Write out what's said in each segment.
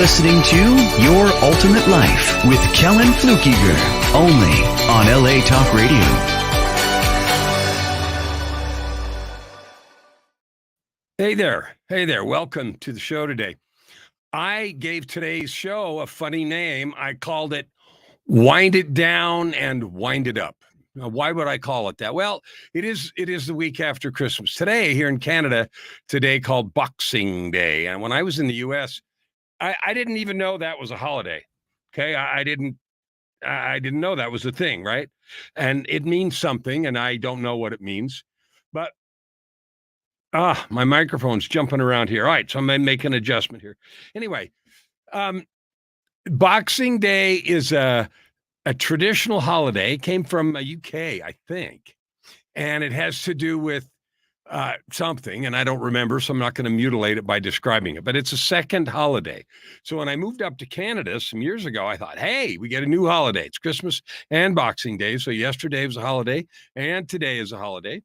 listening to Your Ultimate Life with Kellen Flukiger, only on LA Talk Radio. Hey there. Welcome to the show today. I gave today's show a funny name. I called it Wind It Down and Wind It Up. Now, why would I call it that? Well, it is the week after Christmas. Today, here in Canada, today called Boxing Day. And when I was in the U.S., I didn't even know that was a holiday. Okay, I didn't know that was a thing, right? And it means something, and I don't know what it means. But my microphone's jumping around here. All right, so I'm going to make an adjustment here. Anyway, Boxing Day is a traditional holiday. It came from UK, I think, and it has to do with something, and I don't remember, so I'm not going to mutilate it by describing it, but it's a second holiday. So when I moved up to Canada some years ago, I thought, hey, we get a new holiday. It's Christmas and Boxing Day. So yesterday was a holiday and today is a holiday.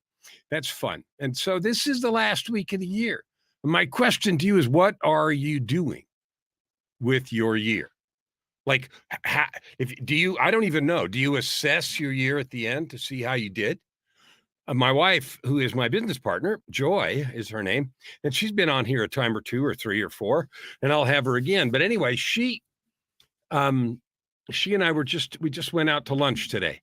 That's fun. And so this is the last week of the year. My question to you is, what are you doing with your year? Like, I don't even know. Do you assess your year at the end to see how you did? My wife, who is my business partner, Joy is her name, and she's been on here a time or two or three or four, and I'll have her again. But anyway, she and I we just went out to lunch today,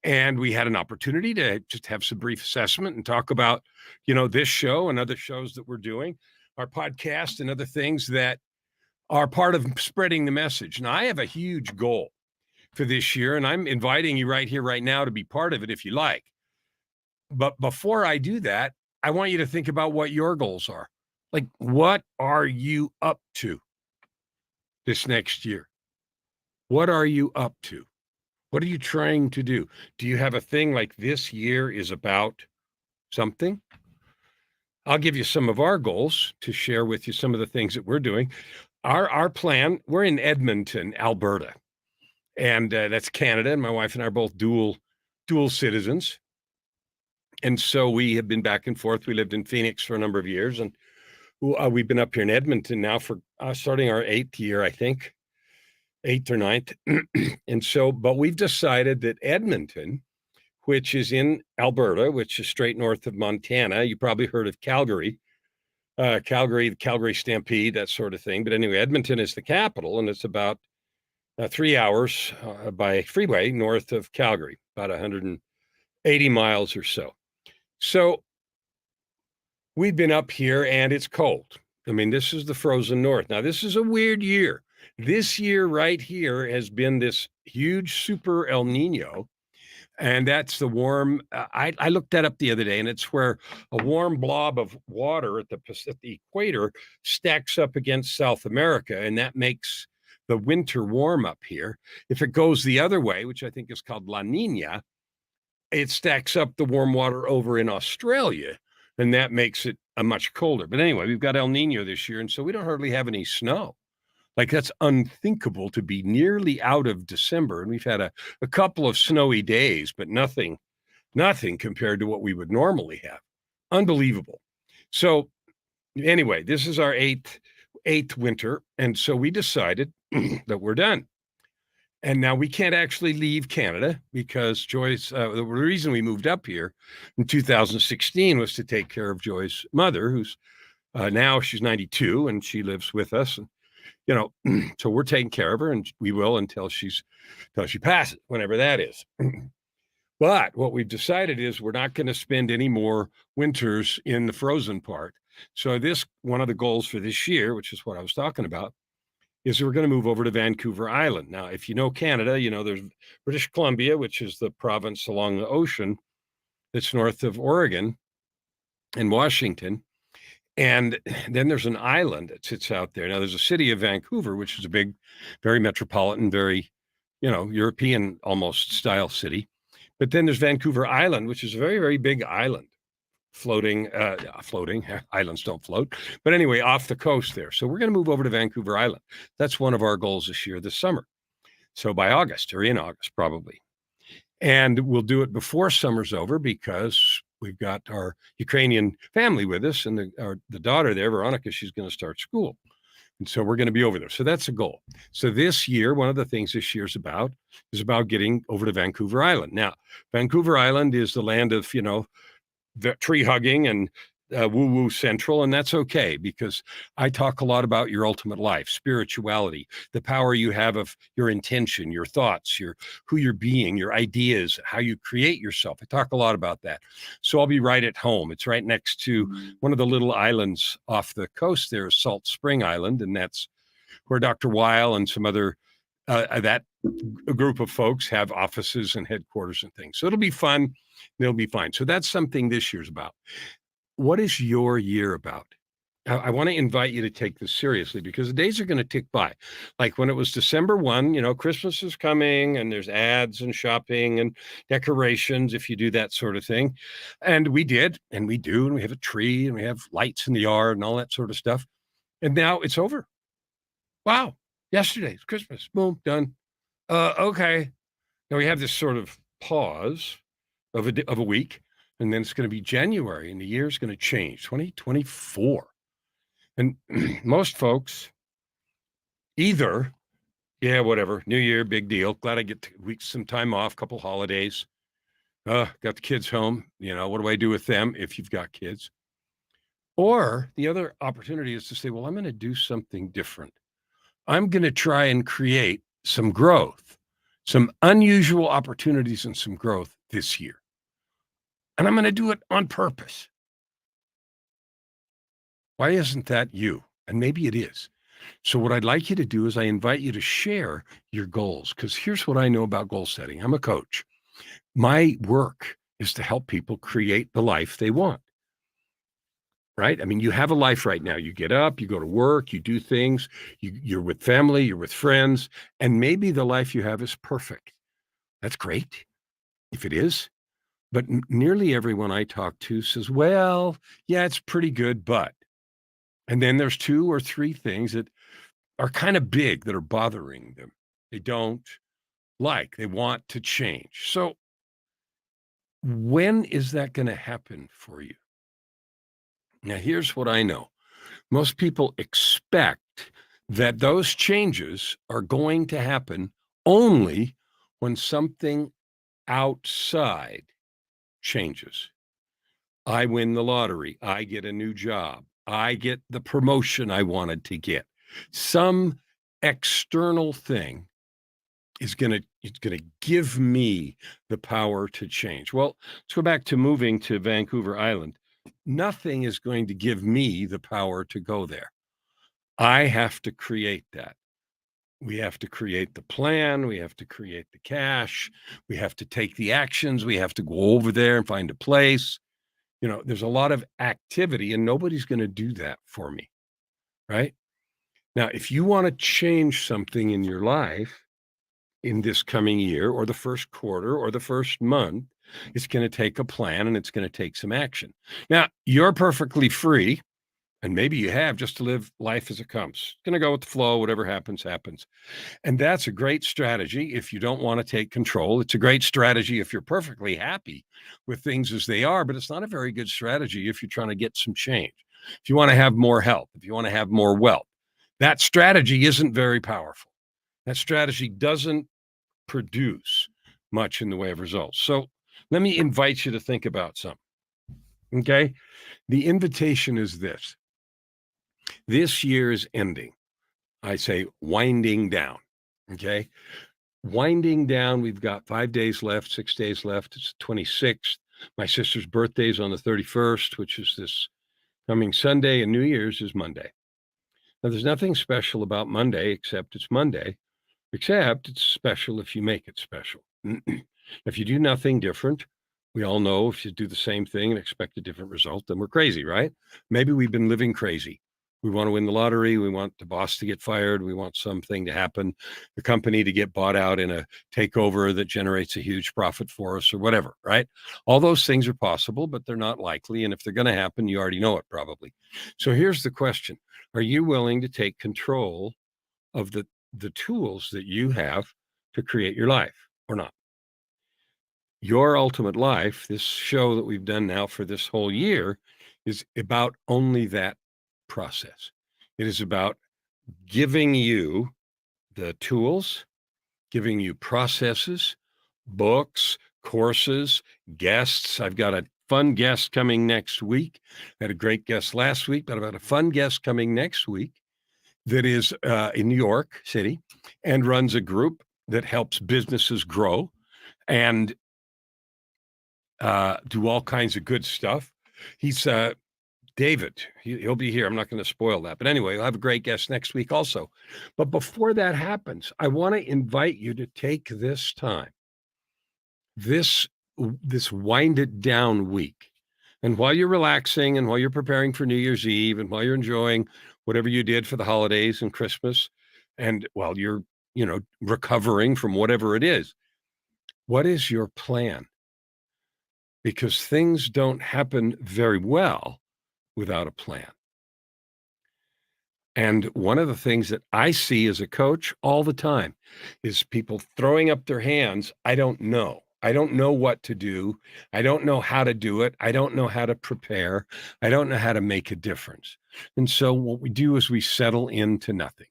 and we had an opportunity to just have some brief assessment and talk about, this show and other shows that we're doing, our podcast and other things that are part of spreading the message. Now, I have a huge goal for this year, and I'm inviting you right here, right now to be part of it if you like. But before I do that, I want you to think about what your goals are. Like, what are you up to this next year? What are you up to? What are you trying to do? Do you have a thing like this year is about something? I'll give you some of our goals to share with you, some of the things that we're doing. Our plan, we're in Edmonton, Alberta, and that's Canada. And my wife and I are both dual citizens. And so we have been back and forth. We lived in Phoenix for a number of years, and we've been up here in Edmonton now for starting our 8th year, I think, 8th or 9th. And so, but we've decided that Edmonton, which is in Alberta, which is straight north of Montana, you probably heard of Calgary, the Calgary Stampede, that sort of thing. But anyway, Edmonton is the capital, and it's about 3 hours by freeway north of Calgary, about 180 miles or so. So we've been up here and it's cold. I mean, this is the frozen north. Now, this is a weird year. This year right here has been this huge super El Nino. And that's the warm. I looked that up the other day, and it's where a warm blob of water at the equator stacks up against South America. And that makes the winter warm up here. If it goes the other way, which I think is called La Nina, it stacks up the warm water over in Australia, and that makes it a much colder. But anyway, we've got El Nino this year, and so we don't hardly have any snow. Like, that's unthinkable to be nearly out of December. And we've had a couple of snowy days, but nothing compared to what we would normally have. Unbelievable. So anyway, this is our eighth winter. And so we decided that we're done. And now we can't actually leave Canada because Joy's, the reason we moved up here in 2016 was to take care of Joy's mother, who's now she's 92 and she lives with us. And, so we're taking care of her, and we will until she passes, whenever that is. But what we've decided is we're not going to spend any more winters in the frozen part. So one of the goals for this year, which is what I was talking about, is we're going to move over to Vancouver Island. Now, if you know Canada, there's British Columbia, which is the province along the ocean that's north of Oregon and Washington. And then there's an island that sits out there. Now, there's a city of Vancouver, which is a big, very metropolitan, very, European almost style city. But then there's Vancouver Island, which is a very, very big island. Floating, islands don't float, but anyway, off the coast there. So we're going to move over to Vancouver Island. That's one of our goals this summer. So by August, or in August, probably. And we'll do it before summer's over because we've got our Ukrainian family with us, and the daughter there, Veronica, she's going to start school And so we're going to be over there. So that's a goal. So this year, one of the things this year is about getting over to Vancouver Island. Now, Vancouver Island is the land of, the tree hugging and woo woo central. And that's okay, because I talk a lot about your ultimate life, spirituality, the power you have of your intention, your thoughts, who you're being, your ideas, how you create yourself. I talk a lot about that. So I'll be right at home. It's right next to one of the little islands off the coast there, Salt Spring Island. And that's where Dr. Weil and some other that group of folks have offices and headquarters and things. So it'll be fun. It'll be fine. So that's something this year's about. What is your year about? I want to invite you to take this seriously, because the days are going to tick by. Like when it was December 1, Christmas is coming and there's ads and shopping and decorations if you do that sort of thing. And we did, and we do, and we have a tree and we have lights in the yard and all that sort of stuff. And now it's over. Wow. Yesterday, it's Christmas. Boom, done. Okay. Now we have this sort of pause of a week, and then it's going to be January, and the year's going to change, 2024. And most folks either, yeah, whatever, New Year, big deal. Glad I get some time off, couple holidays. Got the kids home. What do I do with them if you've got kids? Or the other opportunity is to say, well, I'm going to do something different. I'm going to try and create some growth, some unusual opportunities and some growth this year. And I'm going to do it on purpose. Why isn't that you? And maybe it is. So what I'd like you to do is I invite you to share your goals, because here's what I know about goal setting. I'm a coach. My work is to help people create the life they want. Right? I mean, you have a life right now. You get up, you go to work, you do things, you're with family, you're with friends, and maybe the life you have is perfect. That's great, if it is. But nearly everyone I talk to says, well, yeah, it's pretty good, but. And then there's 2 or 3 things that are kind of big that are bothering them. They don't like, they want to change. So when is that going to happen for you? Now, here's what I know. Most people expect that those changes are going to happen only when something outside changes. I win the lottery. I get a new job. I get the promotion I wanted to get. Some external thing is going to give me the power to change. Well, let's go back to moving to Vancouver Island. Nothing is going to give me the power to go there. I have to create that. We have to create the plan. We have to create the cash. We have to take the actions. We have to go over there and find a place. There's a lot of activity, and nobody's going to do that for me. Right? Now, if you want to change something in your life in this coming year or the first quarter or the first month, it's going to take a plan and it's going to take some action. Now, you're perfectly free, and maybe you have, just to live life as it comes. It's going to go with the flow. Whatever happens, happens. And that's a great strategy if you don't want to take control. It's a great strategy if you're perfectly happy with things as they are, but it's not a very good strategy if you're trying to get some change. If you want to have more health, if you want to have more wealth, that strategy isn't very powerful. That strategy doesn't produce much in the way of results. So let me invite you to think about something. Okay? The invitation is this. This year is ending. I say winding down. Okay? Winding down. We've got 5 days left, 6 days left. It's the 26th. My sister's birthday is on the 31st, which is this coming Sunday, and New Year's is Monday. Now, there's nothing special about Monday except it's Monday, except it's special if you make it special. If you do nothing different, we all know if you do the same thing and expect a different result, then we're crazy, right? Maybe we've been living crazy. We want to win the lottery. We want the boss to get fired. We want something to happen, the company to get bought out in a takeover that generates a huge profit for us or whatever, right? All those things are possible, but they're not likely. And if they're going to happen, you already know it probably. So here's the question. Are you willing to take control of the tools that you have to create your life or not? Your Ultimate Life, this show that we've done now for this whole year, is about only that process. It is about giving you the tools, giving you processes, books, courses, guests. I've got a fun guest coming next week. I had a great guest last week, but I've got a fun guest coming next week that is in New York City and runs a group that helps businesses grow and do all kinds of good stuff. He's David. He'll be here. I'm not going to spoil that. But anyway, I'll have a great guest next week also. But before that happens, I want to invite you to take this time, this wind it down week. And while you're relaxing and while you're preparing for New Year's Eve and while you're enjoying whatever you did for the holidays and Christmas, and while you're, recovering from whatever it is, what is your plan? Because things don't happen very well without a plan. And one of the things that I see as a coach all the time is people throwing up their hands. I don't know. I don't know what to do. I don't know how to do it. I don't know how to prepare. I don't know how to make a difference. And so what we do is we settle into nothing.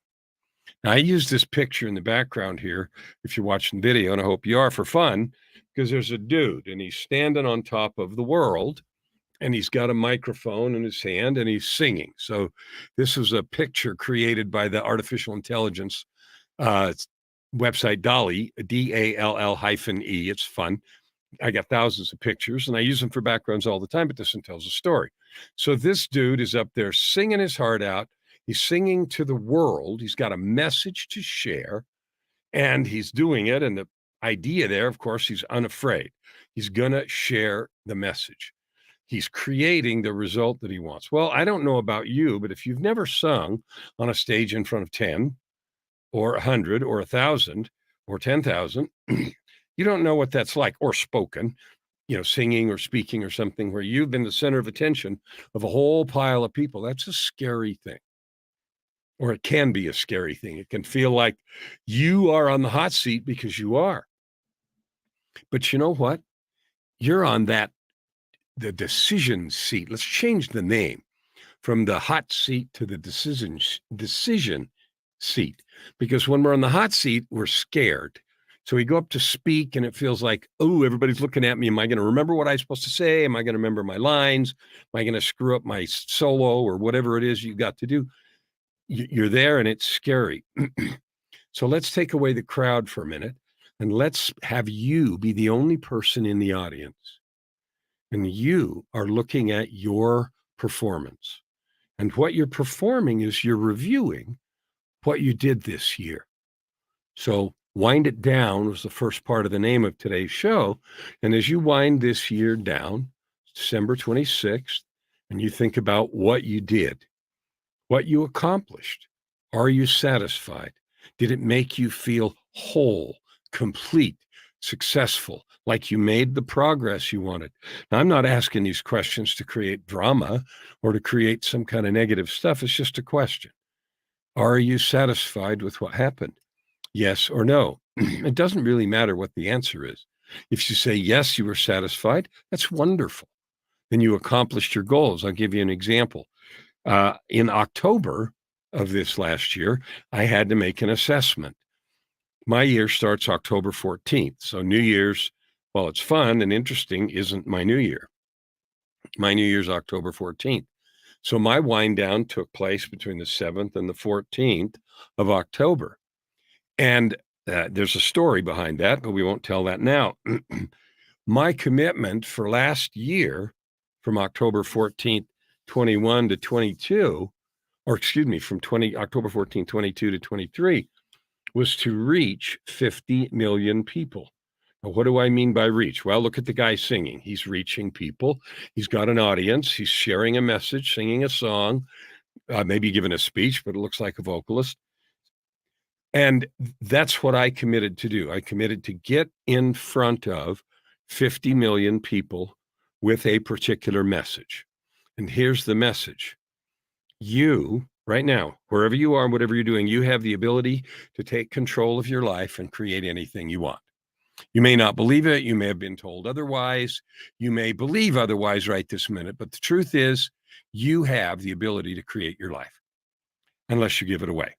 Now, I use this picture in the background here, if you're watching video, and I hope you are, for fun, because there's a dude and he's standing on top of the world and he's got a microphone in his hand and he's singing. So this was a picture created by the artificial intelligence website DALL-E, DALL-E. It's fun. I got thousands of pictures and I use them for backgrounds all the time, but this one tells a story. So this dude is up there singing his heart out. He's singing to the world. He's got a message to share and he's doing it. And the idea there, of course, he's unafraid. He's going to share the message. He's creating the result that he wants. Well, I don't know about you, but if you've never sung on a stage in front of 10 or 100 or 1,000 or 10,000, you don't know what that's like, or spoken, singing or speaking or something where you've been the center of attention of a whole pile of people. That's a scary thing. Or it can be a scary thing. It can feel like you are on the hot seat because you are. But you know what? You're on the decision seat. Let's change the name from the hot seat to the decision seat. Because when we're on the hot seat, we're scared. So we go up to speak and it feels like, oh, everybody's looking at me. Am I going to remember what I'm supposed to say? Am I going to remember my lines? Am I going to screw up my solo or whatever it is you got to do? You're there and it's scary. So let's take away the crowd for a minute and let's have you be the only person in the audience. And you are looking at your performance. And what you're performing is you're reviewing what you did this year. So wind it down was the first part of the name of today's show. And as you wind this year down, December 26th, and you think about what you did, what you accomplished, are you satisfied? Did it make you feel whole, complete, successful, like you made the progress you wanted? Now, I'm not asking these questions to create drama or to create some kind of negative stuff. It's just a question. Are you satisfied with what happened? Yes or no? It doesn't really matter what the answer is. If you say, yes, you were satisfied, that's wonderful. Then you accomplished your goals. I'll give you an example. In October of this last year, I had to make an assessment. My year starts October 14th. So New Year's, while it's fun and interesting, isn't my New Year. My New Year's October 14th. So my wind down took place between the 7th and the 14th of October. And there's a story behind that, but we won't tell that now. My commitment for last year from October 14th, 21 to 22, or excuse me, from October 14th, 22 to 23, was to reach 50 million people. Now, what do I mean by reach? Well, look at the guy singing. He's reaching people. He's got an audience. He's sharing a message, singing a song, maybe giving a speech, but it looks like a vocalist. And that's what I committed to do. I committed to get in front of 50 million people with a particular message. And here's the message. You, right now, wherever you are, whatever you're doing, you have the ability to take control of your life and create anything you want. You may not believe it. You may have been told otherwise. You may believe otherwise right this minute. But the truth is, you have the ability to create your life unless you give it away.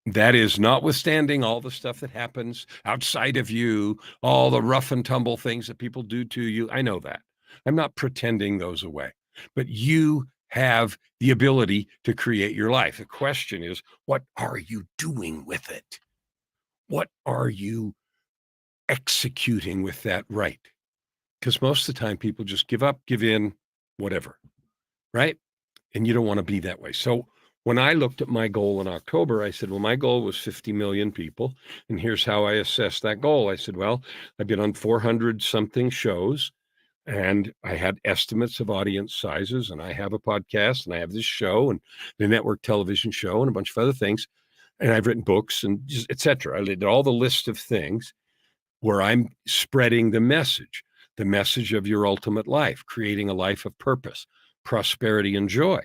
That is notwithstanding all the stuff that happens outside of you, all the rough and tumble things that people do to you. I know that. I'm not pretending those away. But you have the ability to create your life. The question is, what are you doing with it? What are you executing with that right? Because most of the time people just give up, give in, whatever, right? And you don't want to be that way. So when I looked at my goal in October, I said, well, my goal was 50 million people. And here's how I assessed that goal. I said, well, I've been on 400 something shows and I had estimates of audience sizes. And I have a podcast and I have this show and the network television show and a bunch of other things. And I've written books and just et cetera. I did all the list of things where I'm spreading the message of your ultimate life, creating a life of purpose, prosperity, and joy.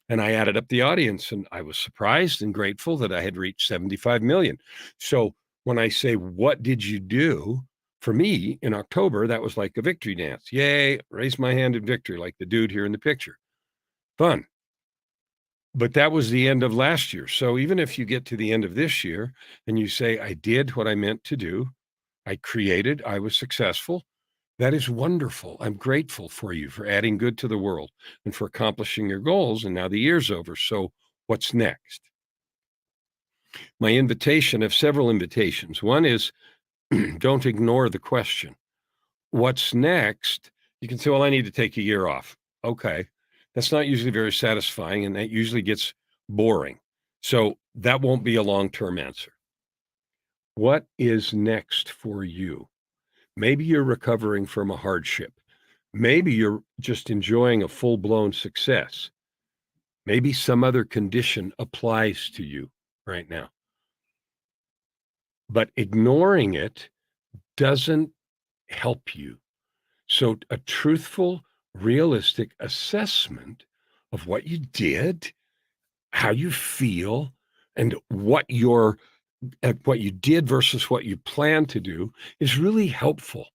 And I added up the audience and I was surprised and grateful that I had reached 75 million. So when I say, what did you do? For me in October, that was like a victory dance. Yay, raise my hand in victory, like the dude here in the picture. Fun. But that was the end of last year. So even if you get to the end of this year and you say, I did what I meant to do, I created, I was successful, that is wonderful. I'm grateful for you for adding good to the world and for accomplishing your goals. And now the year's over. So what's next? My invitation, I have several invitations. One is don't ignore the question. What's next? You can say, well, I need to take a year off. Okay. That's not usually very satisfying and that usually gets boring. So that won't be a long-term answer. What is next for you? Maybe you're recovering from a hardship. Maybe you're just enjoying a full-blown success. Maybe some other condition applies to you right now. But ignoring it doesn't help you. So a truthful, realistic assessment of what you did, how you feel, and what you did versus what you plan to do is really helpful.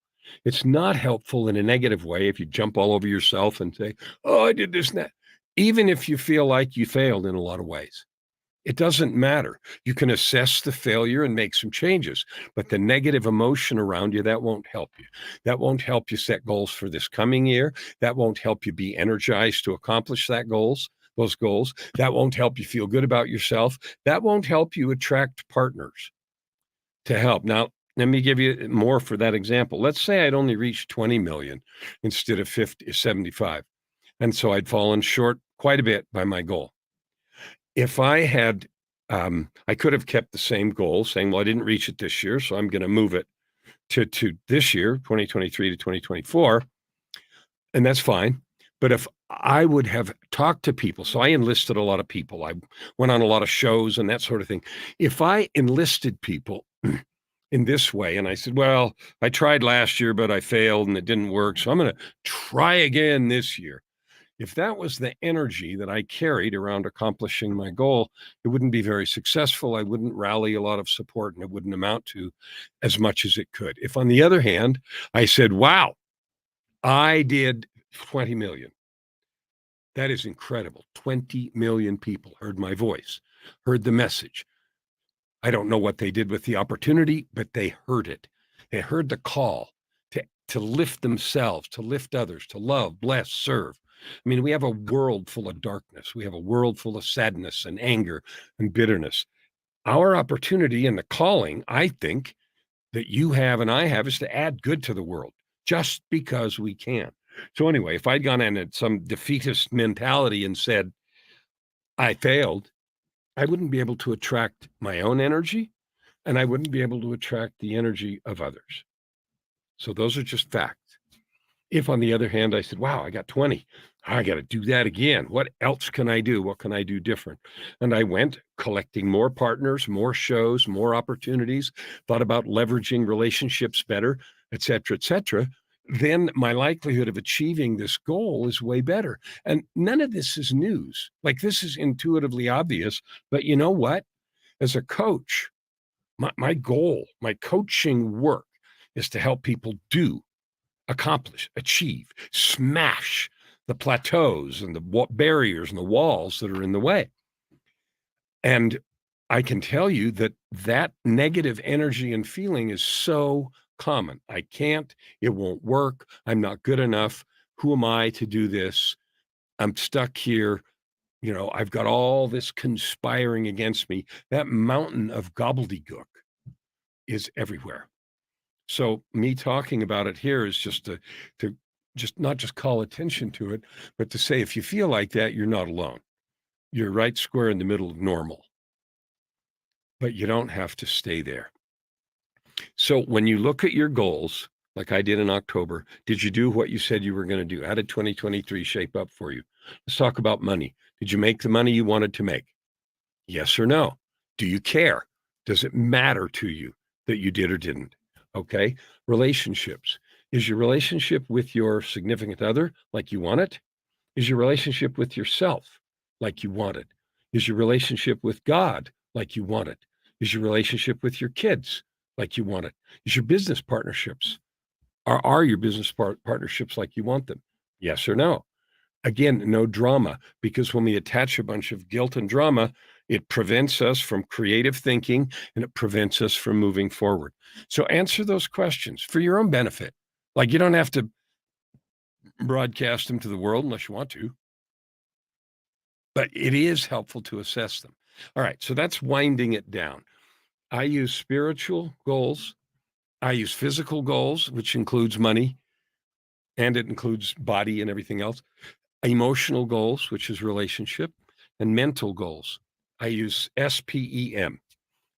It's not helpful in a negative way if you jump all over yourself and say, oh, I did this and that. Even if you feel like you failed in a lot of ways, it doesn't matter. You can assess the failure and make some changes, but the negative emotion around you, that won't help you. That won't help you set goals for this coming year. That won't help you be energized to accomplish those goals. That won't help you feel good about yourself. That won't help you attract partners to help. Now, let me give you more for that example. Let's say I'd only reached 20 million instead of 75. And so I'd fallen short quite a bit by my goal. If I had, I could have kept the same goal saying, well, I didn't reach it this year, so I'm going to move it to this year, 2023 to 2024. And that's fine. But if I would have talked to people, so I enlisted a lot of people, I went on a lot of shows and that sort of thing. If I enlisted people in this way, and I said, well, I tried last year, but I failed and it didn't work. So I'm going to try again this year. If that was the energy that I carried around accomplishing my goal, it wouldn't be very successful. I wouldn't rally a lot of support and it wouldn't amount to as much as it could. If, on the other hand, I said, wow, I did 20 million. That is incredible. 20 million people heard my voice, heard the message. I don't know what they did with the opportunity, but they heard it. They heard the call to lift themselves, to lift others, to love, bless, serve. I mean, we have a world full of darkness. We have a world full of sadness and anger and bitterness. Our opportunity and the calling, I think, that you have and I have is to add good to the world just because we can. So anyway, if I'd gone in at some defeatist mentality and said, I failed, I wouldn't be able to attract my own energy and I wouldn't be able to attract the energy of others. So those are just facts. If, on the other hand, I said, wow, I got 20, I got to do that again. What else can I do? What can I do different? And I went collecting more partners, more shows, more opportunities, thought about leveraging relationships better, et cetera, then my likelihood of achieving this goal is way better. And none of this is news. Like, this is intuitively obvious, but you know what? As a coach, my goal, my coaching work is to help people accomplish, achieve, smash the plateaus and the barriers and the walls that are in the way. And I can tell you that that negative energy and feeling is so common. I can't, it won't work. I'm not good enough. Who am I to do this? I'm stuck here. I've got all this conspiring against me. That mountain of gobbledygook is everywhere. So me talking about it here is just to just not just call attention to it, but to say, if you feel like that, you're not alone. You're right square in the middle of normal, but you don't have to stay there. So when you look at your goals, like I did in October, did you do what you said you were going to do? How did 2023 shape up for you? Let's talk about money. Did you make the money you wanted to make? Yes or no? Do you care? Does it matter to you that you did or didn't? Okay. Relationships. Is your relationship with your significant other like you want it? Is your relationship with yourself like you want it? Is your relationship with God like you want it? Is your relationship with your kids like you want it? Is your business partnerships? Are your business partnerships like you want them? Yes or no? Again, no drama, because when we attach a bunch of guilt and drama, it prevents us from creative thinking and it prevents us from moving forward. So answer those questions for your own benefit. Like, you don't have to broadcast them to the world unless you want to, but it is helpful to assess them. All right, so that's winding it down. I use spiritual goals. I use physical goals, which includes money, and it includes body and everything else. Emotional goals, which is relationship, and mental goals. I use SPEM,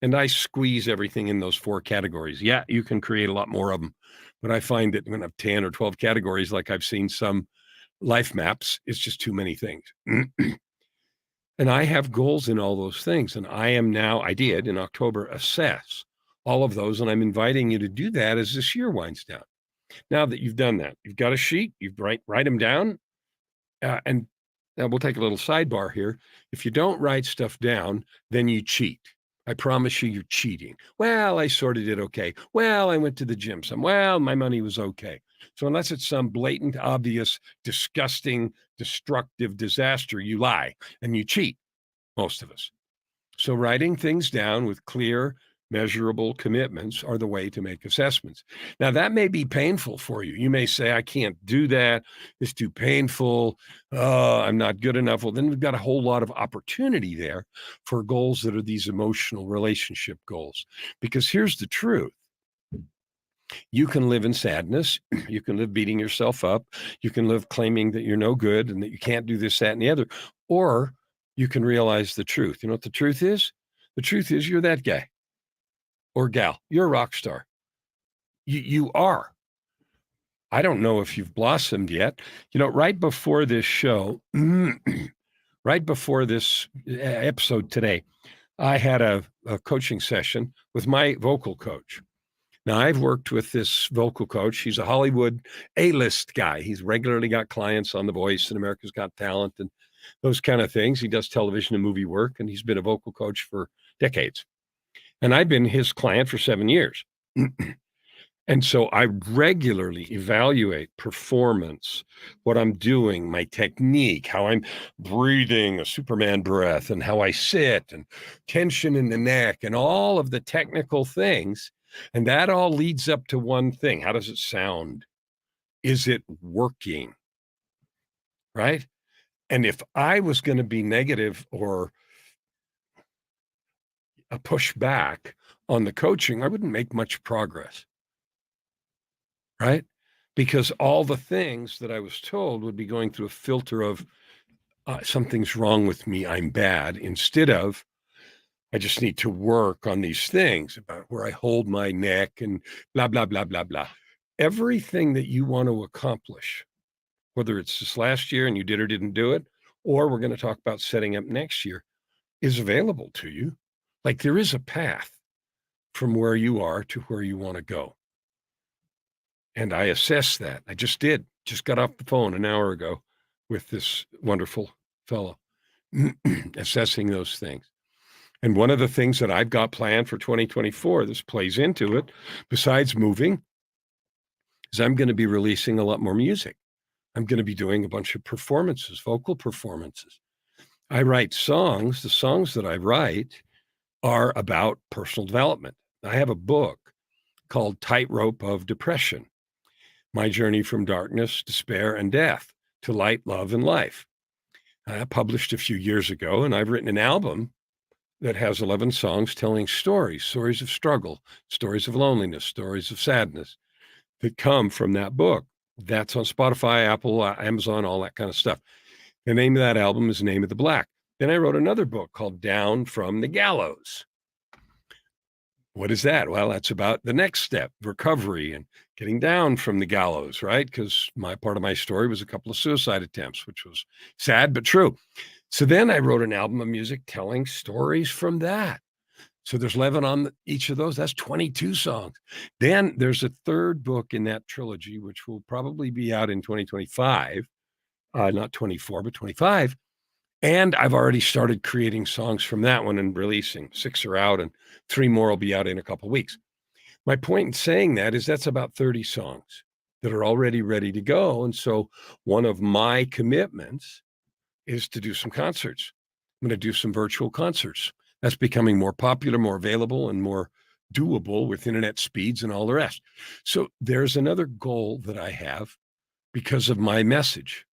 and I squeeze everything in those 4 categories. Yeah, you can create a lot more of them, but I find that when I have 10 or 12 categories, like I've seen some life maps, it's just too many things. And I have goals in all those things. And I did in October, assess all of those. And I'm inviting you to do that as this year winds down. Now that you've done that, you've got a sheet, you write them down. And now we'll take a little sidebar here. If you don't write stuff down, then you cheat. I promise you, you're cheating. Well, I sort of did okay. Well, I went to the gym some. Well, my money was okay. So unless it's some blatant, obvious, disgusting, destructive disaster, you lie and you cheat, most of us. So writing things down with clear, measurable commitments are the way to make assessments. Now, that may be painful for you. You may say, I can't do that. It's too painful. I'm not good enough. Well, then we've got a whole lot of opportunity there for goals that are these emotional relationship goals. Because here's the truth. You can live in sadness. You can live beating yourself up. You can live claiming that you're no good and that you can't do this, that, and the other. Or you can realize the truth. You know what the truth is? The truth is you're that guy or gal. You're a rock star. You are. I don't know if you've blossomed yet. Right before this show, right before this episode today, I had a coaching session with my vocal coach. Now, I've worked with this vocal coach. He's a Hollywood A-list guy. He's regularly got clients on The Voice and America's Got Talent and those kind of things. He does television and movie work, and he's been a vocal coach for decades. And I've been his client for 7 years. And so I regularly evaluate performance, what I'm doing, my technique, how I'm breathing a Superman breath, and how I sit, and tension in the neck, and all of the technical things. And that all leads up to one thing. How does it sound? Is it working? Right? And if I was going to be negative or a pushback on the coaching, I wouldn't make much progress. Right? Because all the things that I was told would be going through a filter of something's wrong with me, I'm bad, instead of I just need to work on these things about where I hold my neck and blah, blah, blah, blah, blah. Everything that you want to accomplish, whether it's this last year and you did or didn't do it, or we're going to talk about setting up next year, is available to you. Like there is a path from where you are to where you want to go. And I assess that. I just got off the phone an hour ago with this wonderful fellow assessing those things. And one of the things that I've got planned for 2024, this plays into it, besides moving, is I'm going to be releasing a lot more music. I'm going to be doing a bunch of performances, vocal performances. I write songs. The songs that I write are about personal development. I have a book called Tightrope of Depression: My Journey from Darkness, Despair, and Death to Light, Love, and Life. I published a few years ago, and I've written an album that has 11 songs telling stories of struggle, stories of loneliness, stories of sadness that come from that book. That's on Spotify, Apple, Amazon, all that kind of stuff. The name of that album is Name of the Black. Then I wrote another book called Down from the Gallows. What is that? Well, that's about the next step, recovery and getting down from the gallows, right? Because my part of my story was a couple of suicide attempts, which was sad but true. So then I wrote an album of music telling stories from that. So there's 11 on each of those. That's 22 songs. Then there's a third book in that trilogy, which will probably be out in 2025, not 24, but 25. And I've already started creating songs from that one and releasing. 6 are out, and 3 more will be out in a couple of weeks. My point in saying that is that's about 30 songs that are already ready to go. And so one of my commitments is to do some concerts. I'm going to do some virtual concerts. That's becoming more popular, more available, and more doable with internet speeds and all the rest. So there's another goal that I have because of my message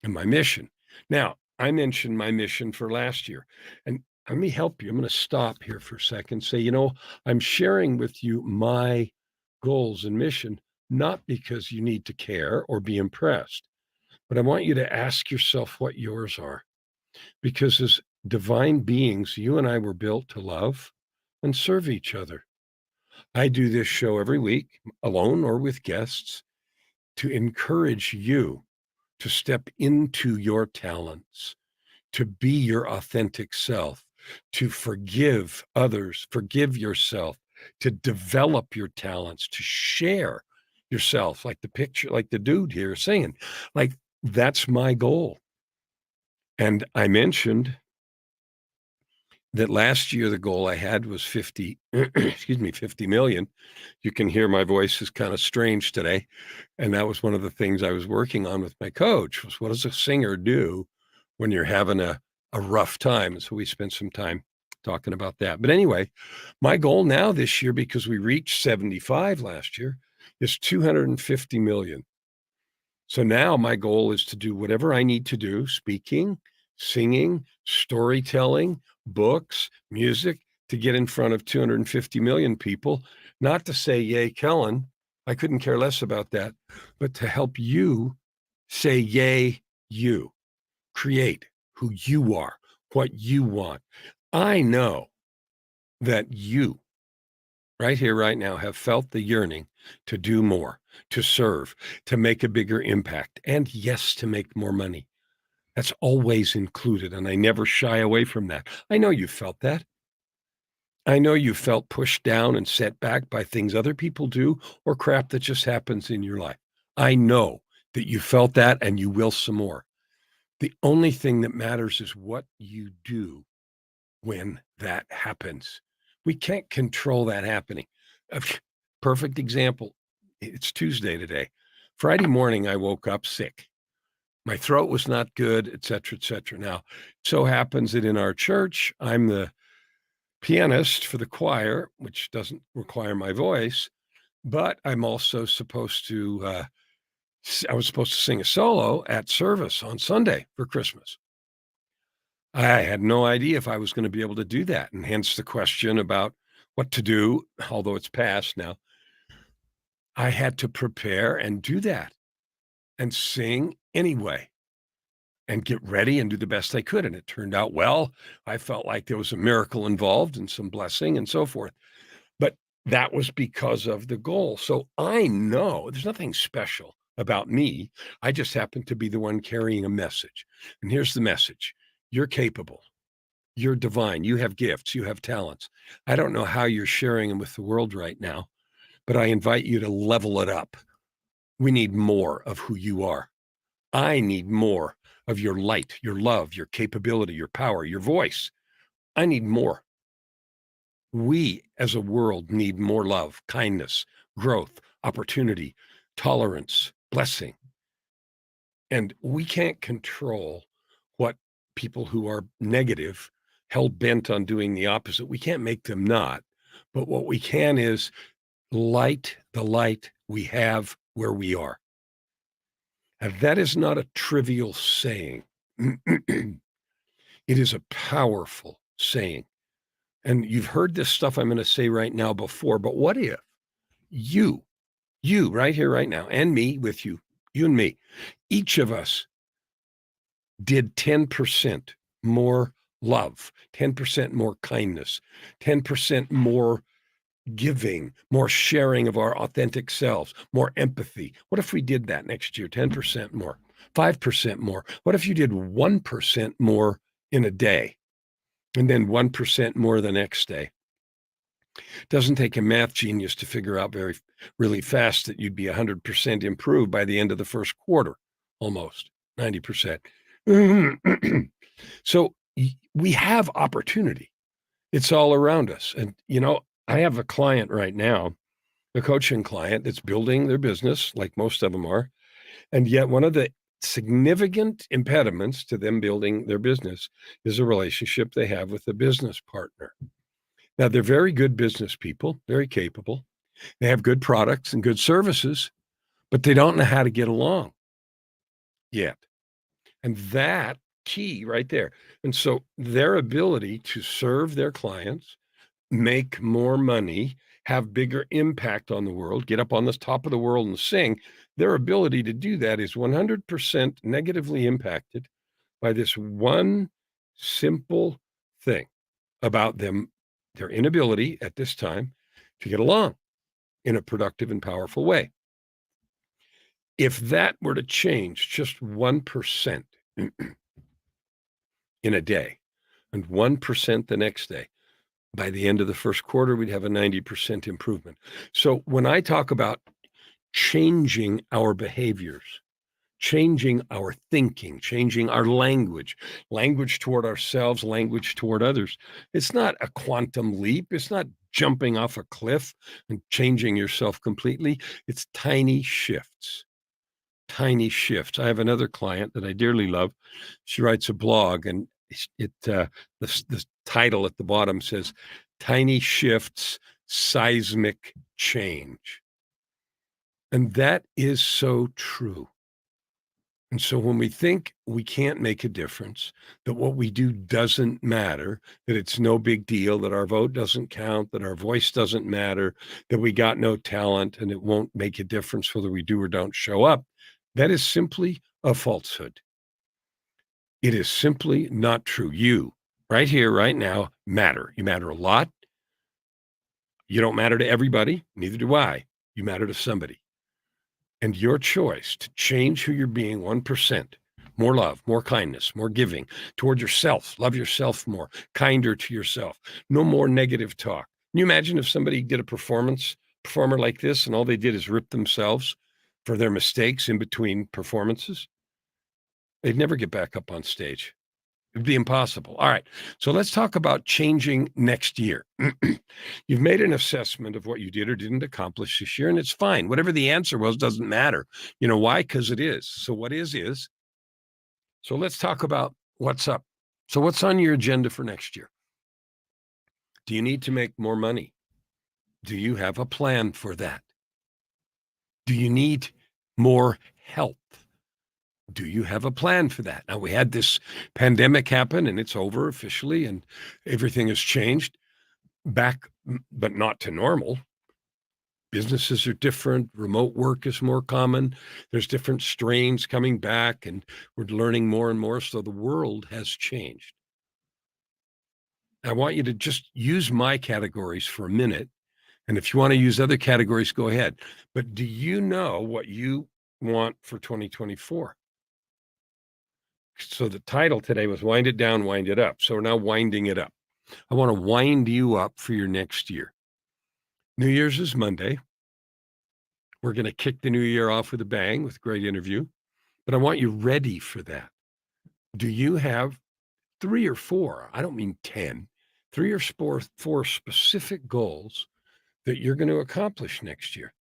and my mission. Now, I mentioned my mission for last year, and let me help you. I'm going to stop here for a second. Say, I'm sharing with you my goals and mission, not because you need to care or be impressed, but I want you to ask yourself what yours are. Because as divine beings, you and I were built to love and serve each other. I do this show every week, alone or with guests, to encourage you to step into your talents, to be your authentic self, to forgive others, forgive yourself, to develop your talents, to share yourself, like the picture, like the dude here saying, like, that's my goal. And I mentioned that last year the goal I had was 50, 50 million. You can hear my voice is kind of strange today. And that was one of the things I was working on with my coach was, what does a singer do when you're having a rough time? And so we spent some time talking about that. But anyway, my goal now this year, because we reached 75 last year, is 250 million. So now my goal is to do whatever I need to do, speaking, singing, storytelling, books, music, to get in front of 250 million people. Not to say, yay, Kellen, I couldn't care less about that, but to help you say, yay, you. Create who you are, what you want. I know that you, right here, right now, have felt the yearning to do more, to serve, to make a bigger impact, and yes, to make more money. That's always included, and I never shy away from that. I know you felt that. I know you felt pushed down and set back by things other people do or crap that just happens in your life. I know that you felt that, and you will some more. The only thing that matters is what you do when that happens. We can't control that happening. A perfect example. It's Tuesday today. Friday morning, I woke up sick. My throat was not good, et cetera, et cetera. Now, it so happens that in our church, I'm the pianist for the choir, which doesn't require my voice, but I'm also supposed to, I was supposed to sing a solo at service on Sunday for Christmas. I had no idea if I was going to be able to do that. And hence the question about what to do, although it's past now. I had to prepare and do that and sing anyway and get ready and do the best I could. And it turned out well. I felt like there was a miracle involved and some blessing and so forth. But that was because of the goal. So I know there's nothing special about me. I just happen to be the one carrying a message. And here's the message. You're capable. You're divine. You have gifts. You have talents. I don't know how you're sharing them with the world right now, but I invite you to level it up. We need more of who you are. I need more of your light, your love, your capability, your power, your voice. I need more. We as a world need more love, kindness, growth, opportunity, tolerance, blessing. And we can't control what people who are negative hell bent on doing the opposite. We can't make them not. But what we can is light the light we have where we are. And that is not a trivial saying. It is a powerful saying. And you've heard this stuff I'm going to say right now before, but what if you right here, right now, and me with you and me, each of us did 10% more love, 10% more kindness, 10% more giving, more sharing of our authentic selves, more empathy? What if we did that next year? 10% more, 5% more. What if you did 1% more in a day and then 1% more the next day? It doesn't take a math genius to figure out really fast that you'd be 100% improved by the end of the first quarter, almost 90%. So we have opportunity. It's all around us. And, I have a client right now, a coaching client that's building their business like most of them are. And yet one of the significant impediments to them building their business is a relationship they have with a business partner. Now, they're very good business people, very capable. They have good products and good services, but they don't know how to get along yet. And that key right there. And so their ability to serve their clients, make more money, have bigger impact on the world, get up on the top of the world and sing, their ability to do that is 100% negatively impacted by this one simple thing about them, their inability at this time to get along in a productive and powerful way. If that were to change just 1% in a day and 1% the next day, by the end of the first quarter, we'd have a 90% improvement. So when I talk about changing our behaviors, changing our thinking, changing our language toward ourselves, language toward others, it's not a quantum leap. It's not jumping off a cliff and changing yourself completely. It's tiny shifts. Tiny shifts. I have another client that I dearly love. She writes a blog, and the title at the bottom says, "Tiny Shifts, Seismic Change." And that is so true. And so when we think we can't make a difference, that what we do doesn't matter, that it's no big deal, that our vote doesn't count, that our voice doesn't matter, that we got no talent and it won't make a difference whether we do or don't show up, that is simply a falsehood. It is simply not true. You, right here, right now, matter. You matter a lot. You don't matter to everybody. Neither do I. You matter to somebody. And your choice to change who you're being 1%, more love, more kindness, more giving toward yourself, love yourself more, kinder to yourself, no more negative talk. Can you imagine if somebody did a performer like this, and all they did is rip themselves for their mistakes in between performances? They'd never get back up on stage. It'd be impossible. All right. So let's talk about changing next year. You've made an assessment of what you did or didn't accomplish this year, and it's fine. Whatever the answer was doesn't matter. You know why? Because it is. So what is. So let's talk about what's up. So what's on your agenda for next year? Do you need to make more money? Do you have a plan for that? Do you need more help? Do you have a plan for that? Now, we had this pandemic happen and it's over officially and everything has changed back, but not to normal. Businesses are different. Remote work is more common. There's different strains coming back and we're learning more and more. So the world has changed. I want you to just use my categories for a minute. And if you want to use other categories, go ahead. But do you know what you want for 2024? So the title today was Wind It Down, Wind It Up. So we're now winding it up. I want to wind you up for your next year. New Year's is Monday. We're going to kick the new year off with a bang with a great interview. But I want you ready for that. Do you have 3 or 4, I don't mean 10, 3 or 4 specific goals that you're going to accomplish next year?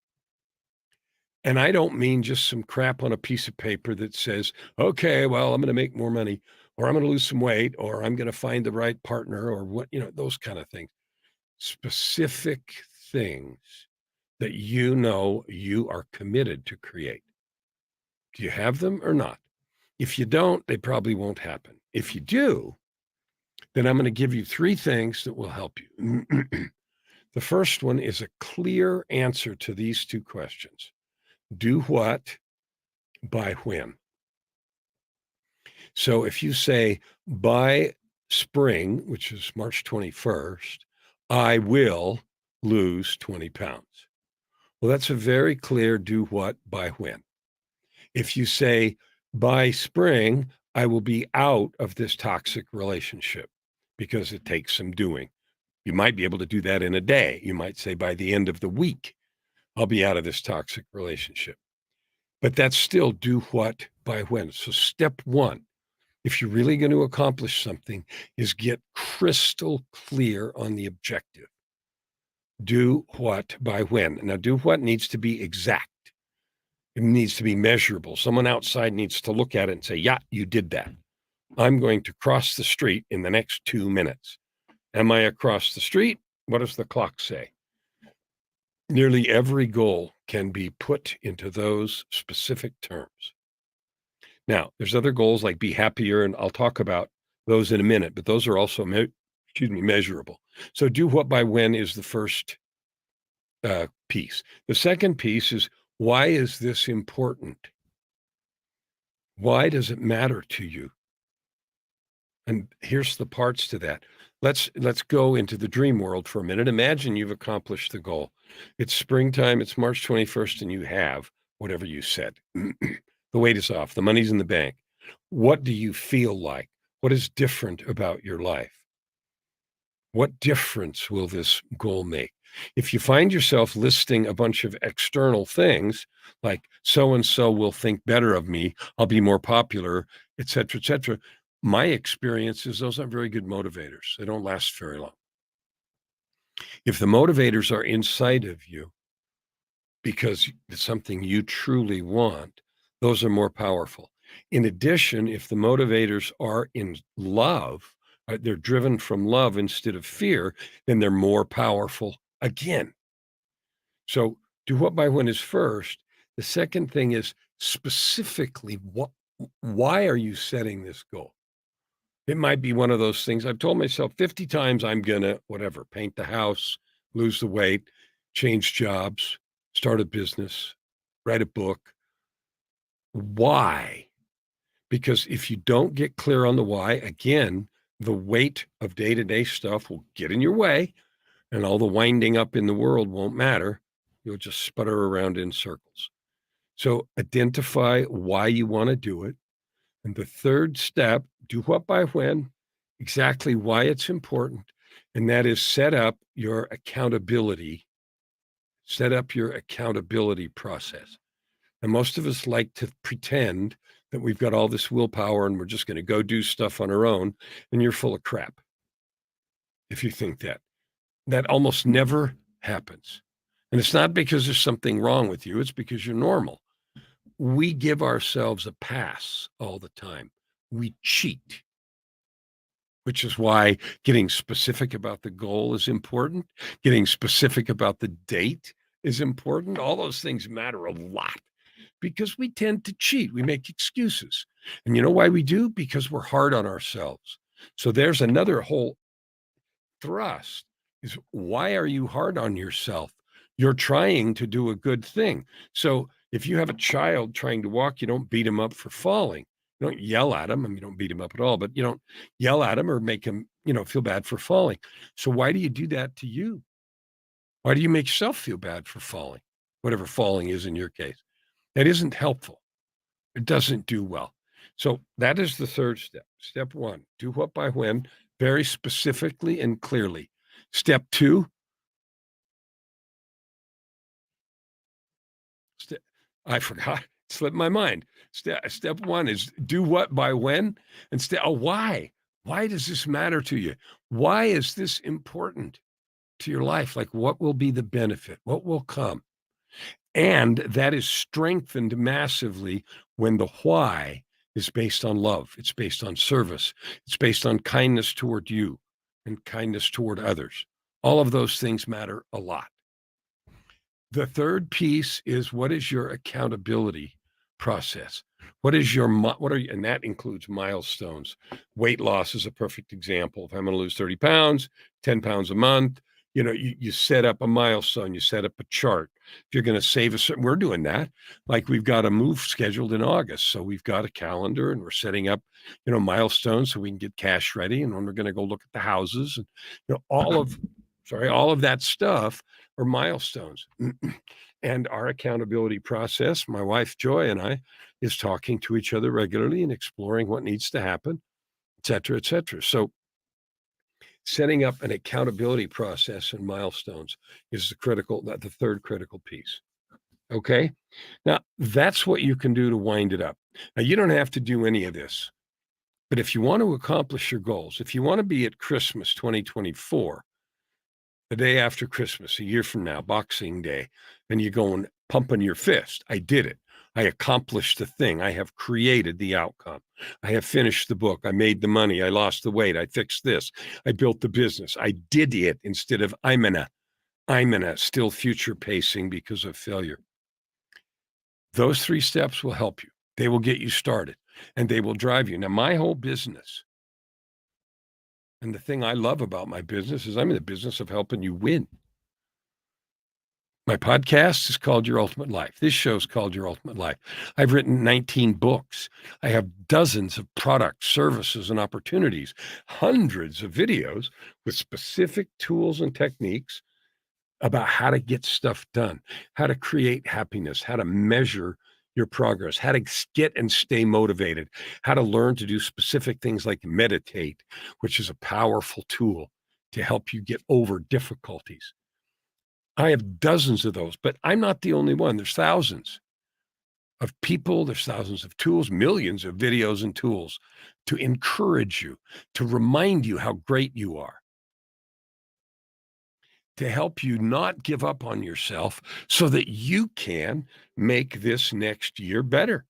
And I don't mean just some crap on a piece of paper that says, okay, well, I'm going to make more money. or I'm going to lose some weight, or I'm going to find the right partner, or what, those kind of things. Specific things that you are committed to create. Do you have them or not? If you don't, they probably won't happen. If you do, then I'm going to give you 3 things that will help you. The first one is a clear answer to these 2 questions. Do what by when? So if you say by spring, which is March 21st, I will lose 20 pounds. Well, that's a very clear do what by when. If you say by spring, I will be out of this toxic relationship because it takes some doing. You might be able to do that in a day. You might say by the end of the week, I'll be out of this toxic relationship. But that's still do what by when. So step 1, if you're really going to accomplish something, is get crystal clear on the objective. Do what by when. Now, do what needs to be exact. It needs to be measurable. Someone outside needs to look at it and say, yeah, you did that. I'm going to cross the street in the next 2 minutes. Am I across the street? What does the clock say? Nearly every goal can be put into those specific terms. Now, there's other goals like be happier, and I'll talk about those in a minute, but those are also measurable. So do what by when is the first piece. The second piece is, why is this important? Why does it matter to you? And here's the parts to that. Let's go into the dream world for a minute. Imagine you've accomplished the goal. It's springtime, it's March 21st, and you have whatever you said. The weight is off, the money's in the bank. What do you feel like? What is different about your life? What difference will this goal make? If you find yourself listing a bunch of external things, like so-and-so will think better of me, I'll be more popular, et cetera, my experience is those aren't very good motivators. They don't last very long. If the motivators are inside of you because it's something you truly want, those are more powerful. In addition, if the motivators are in love, they're driven from love instead of fear, then they're more powerful again. So do what by when is first. The second thing is specifically why are you setting this goal? It might be one of those things I've told myself 50 times I'm gonna whatever, paint the house, lose the weight, change jobs, start a business, write a book. Why? Because if you don't get clear on the why, again, the weight of day-to-day stuff will get in your way, and all the winding up in the world won't matter. You'll just sputter around in circles. So identify why you want to do it. And the third step, do what by when, exactly why it's important. And that is set up your accountability process. And most of us like to pretend that we've got all this willpower and we're just going to go do stuff on our own. And you're full of crap. If you think that. That almost never happens. And it's not because there's something wrong with you. It's because you're normal. We give ourselves a pass all the time. We cheat, which is why getting specific about the goal is important. Getting specific about the date is important. All those things matter a lot because we tend to cheat. We make excuses. And you know why we do? Because we're hard on ourselves. So there's another whole thrust is, why are you hard on yourself? You're trying to do a good thing. So if you have a child trying to walk, you don't beat him up for falling. You don't yell at him. I mean, you don't beat him up at all, but you don't yell at him or make him, feel bad for falling. So why do you do that to you? Why do you make yourself feel bad for falling? Whatever falling is in your case. That isn't helpful. It doesn't do well. So that is the third step. Step 1, do what by when, very specifically and clearly. Step 2, I forgot, it slipped my mind. Step 1 is do what by when, and why? Why does this matter to you? Why is this important to your life? Like, what will be the benefit? What will come? And that is strengthened massively when the why is based on love. It's based on service. It's based on kindness toward you and kindness toward others. All of those things matter a lot. The third piece is, what is your accountability process? What is your, and that includes milestones. Weight loss is a perfect example. If I'm going to lose 30 pounds, 10 pounds a month, you set up a milestone, you set up a chart. If you're going to save a certain, we're doing that. Like, we've got a move scheduled in August. So we've got a calendar and we're setting up, milestones so we can get cash ready. And when we're going to go look at the houses and, all of that stuff are milestones. And our accountability process, my wife, Joy, and I, is talking to each other regularly and exploring what needs to happen, et cetera, et cetera. So setting up an accountability process and milestones is the third critical piece. Okay. Now, that's what you can do to wind it up. Now, you don't have to do any of this, but if you want to accomplish your goals, if you want to be at Christmas 2024, the day after Christmas, a year from now, Boxing Day, and you're going pumping your fist, I did it. I accomplished the thing. I have created the outcome. I have finished the book. I made the money. I lost the weight. I fixed this. I built the business. I did it, instead of I'm in a still future pacing because of failure. Those 3 steps will help you. They will get you started and they will drive you. Now, my whole business, and the thing I love about my business, is I'm in the business of helping you win. My podcast is called Your Ultimate Life. This show is called Your Ultimate Life. I've written 19 books. I have dozens of products, services, and opportunities, hundreds of videos with specific tools and techniques about how to get stuff done, how to create happiness, how to measure your progress, how to get and stay motivated, how to learn to do specific things like meditate, which is a powerful tool to help you get over difficulties. I have dozens of those, but I'm not the only one. There's thousands of people, there's thousands of tools, millions of videos and tools to encourage you, to remind you how great you are, to help you not give up on yourself so that you can make this next year better.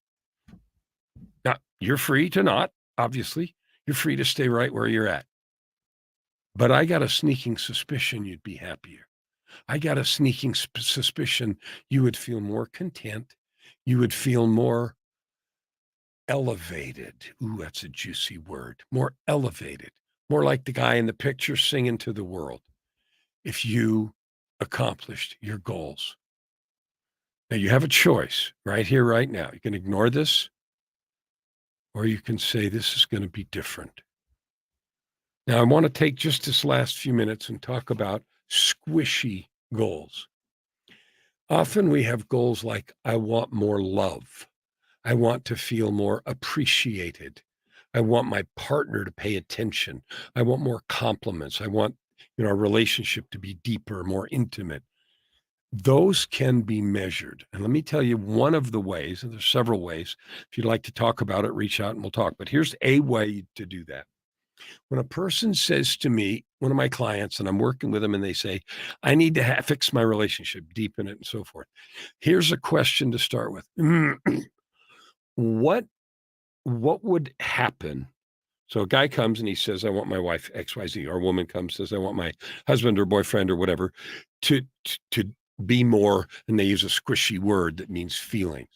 Now, you're free to not, obviously. You're free to stay right where you're at. But I got a sneaking suspicion you'd be happier. I got a sneaking suspicion you would feel more content. You would feel more elevated. Ooh, that's a juicy word. More elevated. More like the guy in the picture singing to the world, if you accomplished your goals. Now, you have a choice right here, right now. You can ignore this, or you can say, this is going to be different. Now, I want to take just this last few minutes and talk about squishy goals. Often we have goals like, I want more love. I want to feel more appreciated. I want my partner to pay attention. I want more compliments. I want, our relationship to be deeper, more intimate. Those can be measured. And let me tell you one of the ways, and there's several ways. If you'd like to talk about it, reach out and we'll talk. But here's a way to do that. When a person says to me, one of my clients, and I'm working with them, and they say, I need to fix my relationship, deepen it, and so forth. Here's a question to start with. What would happen? So a guy comes and he says, I want my wife XYZ, or a woman comes, says, I want my husband or boyfriend or whatever to be more, and they use a squishy word that means feelings.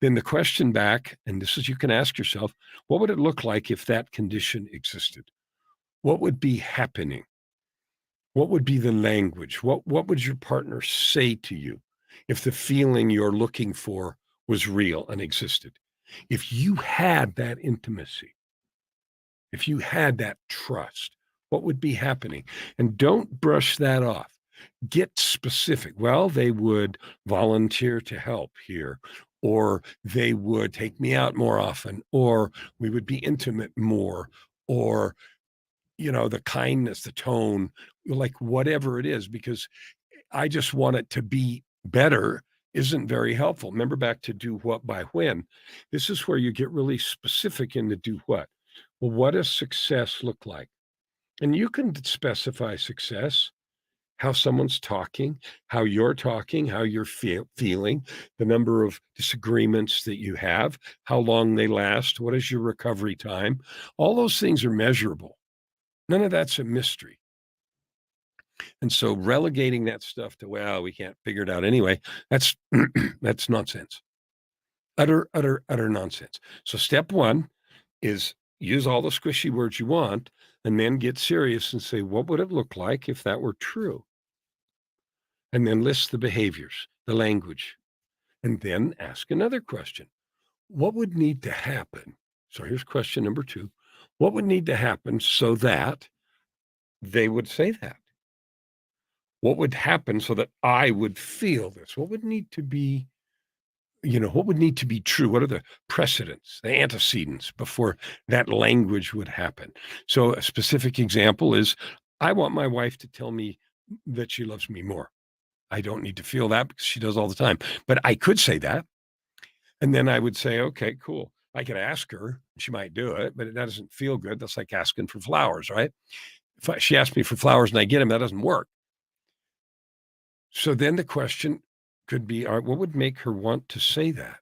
Then the question back, and this is, you can ask yourself, what would it look like if that condition existed? What would be happening? What would be the language? What would your partner say to you if the feeling you're looking for was real and existed? If you had that intimacy, if you had that trust, what would be happening? And don't brush that off. Get specific. Well, they would volunteer to help here, or they would take me out more often, or we would be intimate more, or, the kindness, the tone, like whatever it is, because I just want it to be better isn't very helpful. Remember back to do what by when. This is where you get really specific in the do what. Well, what does success look like? And you can specify success. how someone's talking, how you're talking, how you're feeling, the number of disagreements that you have, how long they last, what is your recovery time. All those things are measurable. None of that's a mystery. And so relegating that stuff to, well, we can't figure it out anyway, that's that's nonsense. Utter nonsense. So step one is use all the squishy words you want and then get serious and say, what would it look like if that were true? And then list the behaviors, the language, and then ask another question. What would need to happen? So here's question number 2. What would need to happen so that they would say that? What would happen so that I would feel this? What would need to be, what would need to be true? What are the precedents, the antecedents before that language would happen? So a specific example is, I want my wife to tell me that she loves me more. I don't need to feel that because she does all the time. But I could say that. And then I would say, okay, cool. I could ask her. She might do it, but it doesn't feel good. That's like asking for flowers, right? If she asks me for flowers and I get them, that doesn't work. So then the question could be, all right, what would make her want to say that?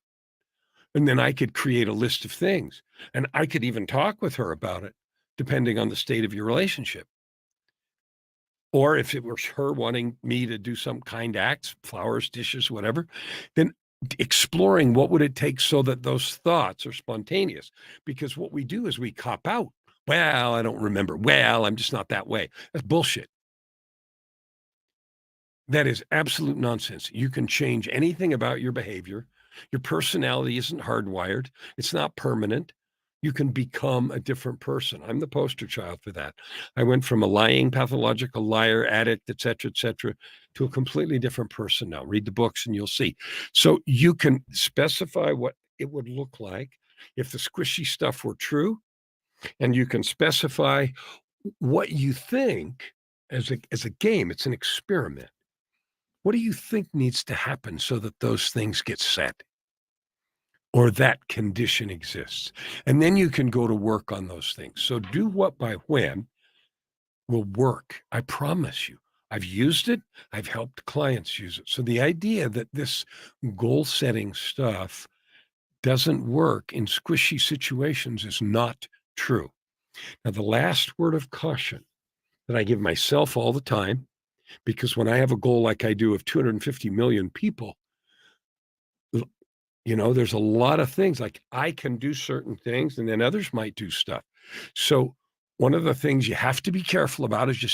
And then I could create a list of things. And I could even talk with her about it, depending on the state of your relationship. Or if it was her wanting me to do some kind acts, flowers, dishes, whatever, then exploring what would it take so that those thoughts are spontaneous. Because what we do is we cop out. Well, I don't remember. Well, I'm just not that way. That's bullshit. That is absolute nonsense. You can change anything about your behavior. Your personality isn't hardwired. It's not permanent. You can become a different person. I'm the poster child for that. I went from a lying, pathological liar, addict, et cetera, to a completely different person now. Read the books and you'll see. So you can specify what it would look like if the squishy stuff were true, and you can specify what you think as a game. It's an experiment. What do you think needs to happen so that those things get set or that condition exists? And then you can go to work on those things. So do what by when will work. I promise you. I've used it. I've helped clients use it. So the idea that this goal setting stuff doesn't work in squishy situations is not true. Now, the last word of caution that I give myself all the time, because when I have a goal like I do of 250 million people, there's a lot of things like I can do certain things and then others might do stuff. So one of the things you have to be careful about as you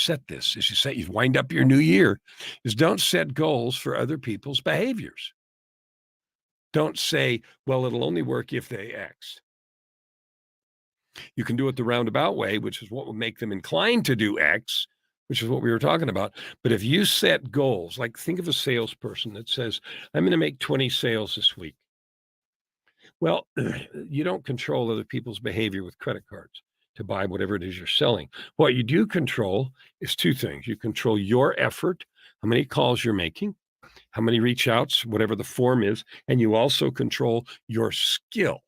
wind up your new year, is don't set goals for other people's behaviors. Don't say, well, it'll only work if they X. You can do it the roundabout way, which is what will make them inclined to do X, which is what we were talking about. But if you set goals, like think of a salesperson that says, I'm going to make 20 sales this week. Well, you don't control other people's behavior with credit cards to buy whatever it is you're selling. What you do control is 2 things. You control your effort, how many calls you're making, how many reach outs, whatever the form is, and you also control your skill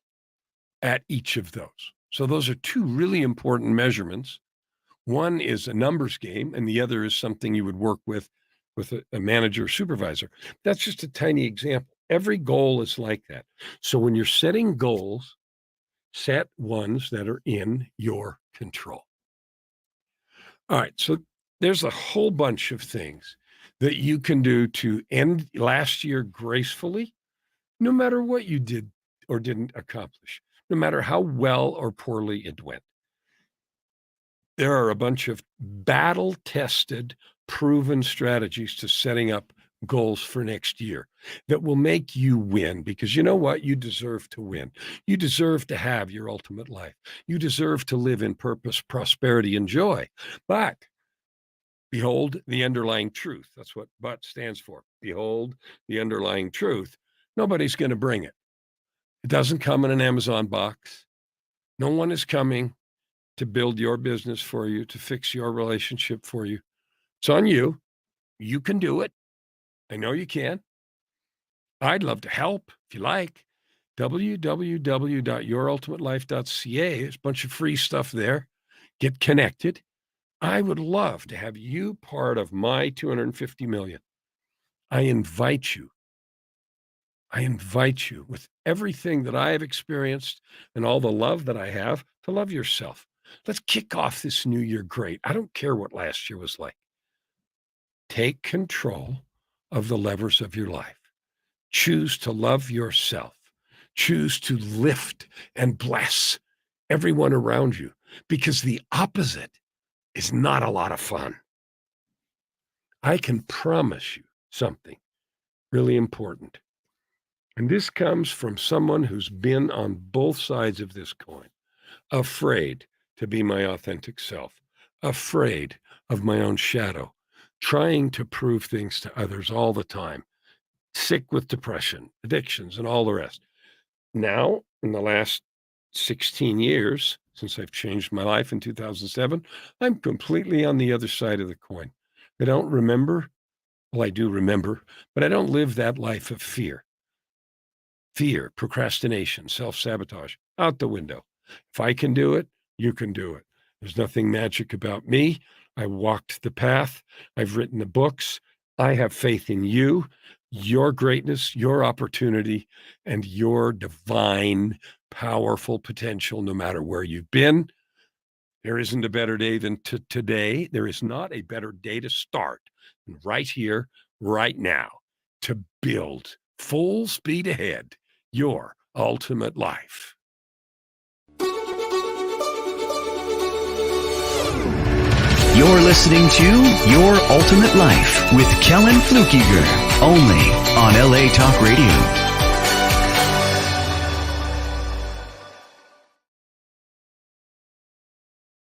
at each of those. So those are 2 really important measurements. One is a numbers game, and the other is something you would work with a manager or supervisor. That's just a tiny example. Every goal is like that. So when you're setting goals, set ones that are in your control. All right. So there's a whole bunch of things that you can do to end last year gracefully, no matter what you did or didn't accomplish, no matter how well or poorly it went. There are a bunch of battle-tested, proven strategies to setting up goals for next year that will make you win, because you know what? You deserve to win. You deserve to have your ultimate life. You deserve to live in purpose, prosperity, and joy. But behold the underlying truth. That's what BUT stands for. Behold the underlying truth. Nobody's going to bring it. It doesn't come in an Amazon box. No one is coming to build your business for you, to fix your relationship for you. It's on you. You can do it. I know you can. I'd love to help if you like. www.yourultimatelife.ca. There's a bunch of free stuff there. Get connected. I would love to have you part of my 250 million. I invite you with everything that I have experienced and all the love that I have to love yourself. Let's kick off this new year great. I don't care what last year was like. Take control of the levers of your life. Choose to love yourself. Choose to lift and bless everyone around you, because the opposite is not a lot of fun. I can promise you something really important. And this comes from someone who's been on both sides of this coin, afraid to be my authentic self, afraid of my own shadow, trying to prove things to others all the time, sick with depression, addictions, and all the rest. Now, in the last 16 years, since I've changed my life in 2007, I'm completely on the other side of the coin. I don't remember. Well, I do remember, but I don't live that life of fear. Fear, procrastination, self-sabotage, out the window. If I can do it, you can do it. There's nothing magic about me. I walked the path. I've written the books. I have faith in you, your greatness, your opportunity, and your divine, powerful potential, no matter where you've been. There isn't a better day than today. There is not a better day to start than right here, right now, to build full speed ahead your ultimate life. You're listening to Your Ultimate Life with Kellen Flukiger, only on LA Talk Radio.